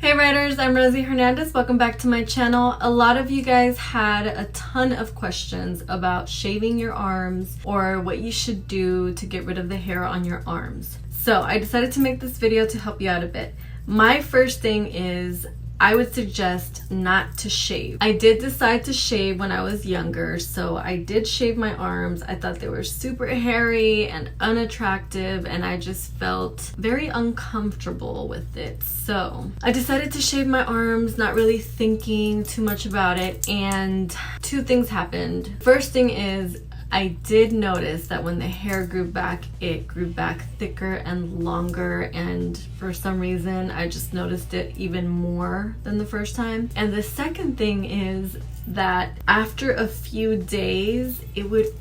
Hey writers, I'm Rosy Hernandez. Welcome back to my channel. A lot of you guys had a ton of questions about shaving your arms or what you should do to get rid of the hair on your arms. So I decided to make this video to help you out a bit. My first thing is I would suggest not to shave. I did decide to shave when I was younger, so I did shave my arms. I thought they were super hairy and unattractive, and I just felt very uncomfortable with it. So I decided to shave my arms, not really thinking too much about it, and two things happened. First thing is, I did notice that when the hair grew back, it grew back thicker and longer, and for some reason I just noticed it even more than the first time. And the second thing is that after a few days,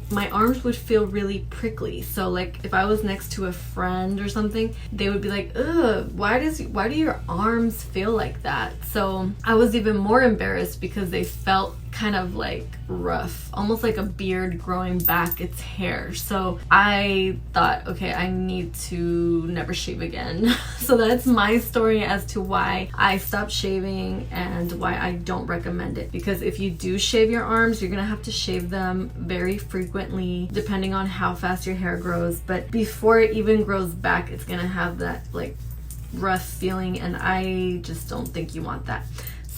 my arms would feel really prickly. So like if I was next to a friend or something, they would be like, ugh, why do your arms feel like that? So I was even more embarrassed because they felt kind of like rough, almost like a beard growing back its hair. So I thought, okay, I need to never shave again. So that's my story as to why I stopped shaving and why I don't recommend it. Because if you do shave your arms, you're gonna have to shave them very frequently depending on how fast your hair grows. But before it even grows back, it's gonna have that like rough feeling, and I just don't think you want that.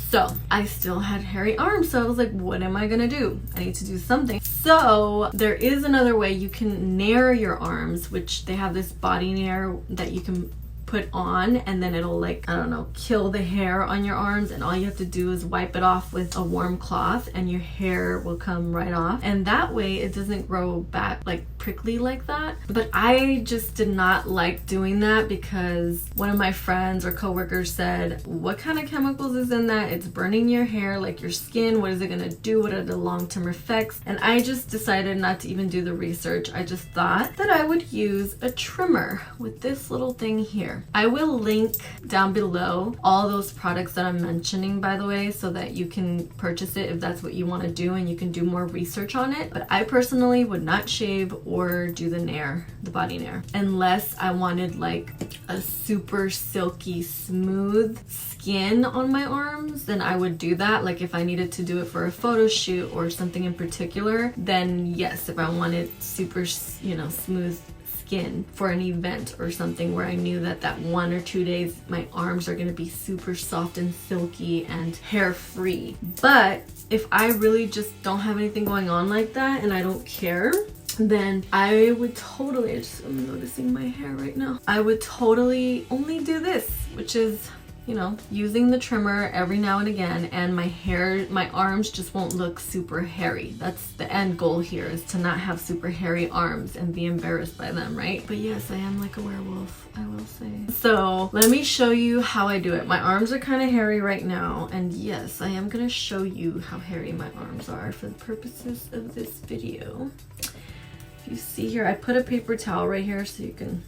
So I still had hairy arms, so I was like, what am I gonna do? I need to do something. So there is another way. You can nair your arms, which they have this body nair that you can put on, and then it'll, like, I don't know, kill the hair on your arms, and all you have to do is wipe it off with a warm cloth and your hair will come right off, and that way it doesn't grow back like prickly like that. But I just did not like doing that because one of my friends or coworkers said, what kind of chemicals is in that? It's burning your hair, like your skin. What is it gonna do? What are the long-term effects? And I just decided not to even do the research. I just thought that I would use a trimmer with this little thing here. I will link down below all those products that I'm mentioning, by the way, so that you can purchase it if that's what you want to do and you can do more research on it. But I personally would not shave or do the nair, the body nair, unless I wanted like a super silky smooth skin on my arms. Then I would do that. Like if I needed to do it for a photo shoot or something in particular, then yes. If I wanted super, you know, smooth skin for an event or something where I knew that 1 or 2 days my arms are going to be super soft and silky and hair free. But if I really just don't have anything going on like that and I don't care, then I would totally, I'm noticing my hair right now, I would totally only do this, which is, you know, using the trimmer every now and again, and my arms just won't look super hairy. That's the end goal here, is to not have super hairy arms and be embarrassed by them, right? But yes, I am like a werewolf, I will say. So let me show you how I do it. My arms are kind of hairy right now, and yes, I am gonna show you how hairy my arms are for the purposes of this video. If you see here, I put a paper towel right here so you can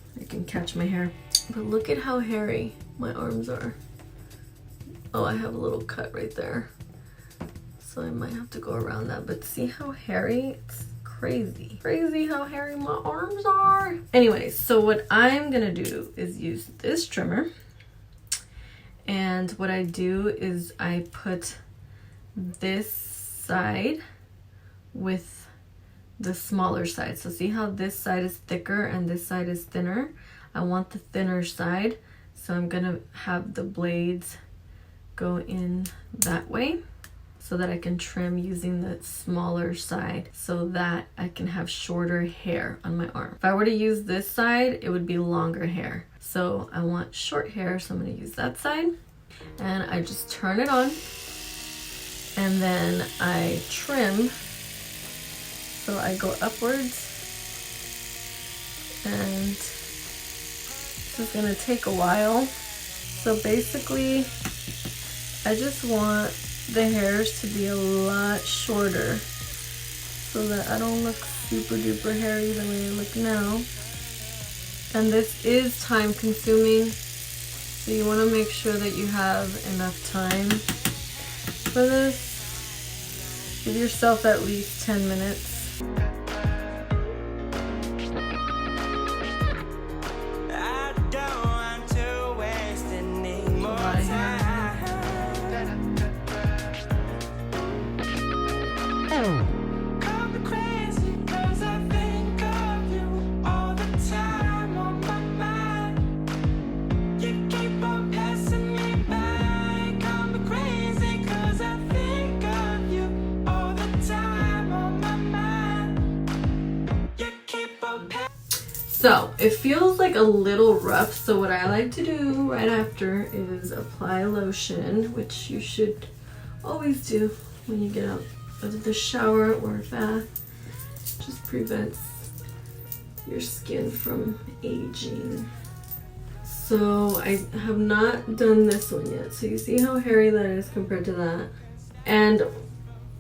catch my hair. But look at how hairy my arms are. Oh, I have a little cut right there, so I might have to go around that. But see how hairy? It's crazy. Crazy how hairy my arms are. Anyway, so what I'm gonna do is use this trimmer. And what I do is I put this side with the smaller side. So see how this side is thicker and this side is thinner? I want the thinner side, so I'm gonna have the blades go in that way so that I can trim using the smaller side so that I can have shorter hair on my arm. If I were to use this side, it would be longer hair. So I want short hair, so I'm gonna use that side. And I just turn it on, and then I trim. So I go upwards, and this is gonna take a while. So basically, I just want the hairs to be a lot shorter so that I don't look super duper hairy the way I look now. And this is time consuming, so you want to make sure that you have enough time for this. Give yourself at least 10 minutes. I don't want to waste any more time. So it feels like a little rough, so what I like to do right after is apply lotion, which you should always do when you get out of the shower or bath. Just prevents your skin from aging. So I have not done this one yet. So you see how hairy that is compared to that. And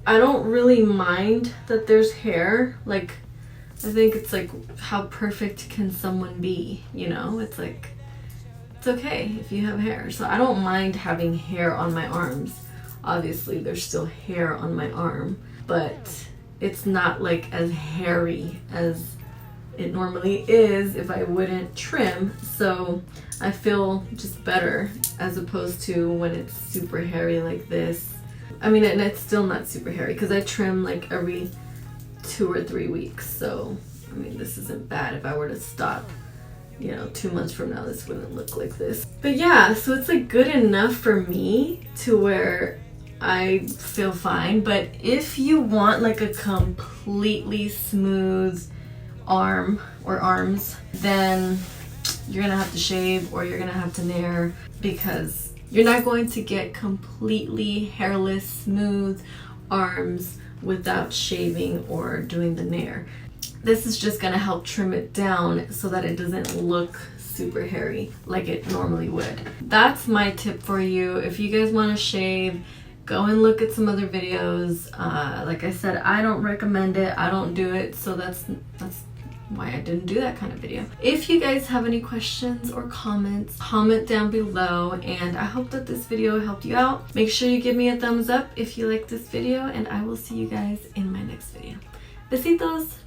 I don't really mind that there's hair. Like, I think it's like, how perfect can someone be? You know, it's like, it's okay if you have hair. So I don't mind having hair on my arms. Obviously, there's still hair on my arm, but it's not like as hairy as it normally is if I wouldn't trim. So I feel just better as opposed to when it's super hairy like this. I mean, and it's still not super hairy because I trim like every 2 or 3 weeks. So, I mean, this isn't bad. If I were to stop, you know, 2 months from now, this wouldn't look like this. But yeah, so it's like good enough for me to where I feel fine. But if you want like a completely smooth arm or arms, then you're gonna have to shave or you're gonna have to nair, because you're not going to get completely hairless, smooth arms without shaving or doing the nair. This is just gonna help trim it down so that it doesn't look super hairy like it normally would. That's my tip for you. If you guys want to shave, go and look at some other videos. Like I said, I don't recommend it. I don't do it, so that's why I didn't do that kind of video. If you guys have any questions or comments, comment down below, and I hope that this video helped you out. Make sure you give me a thumbs up if you like this video, and I will see you guys in my next video. Besitos!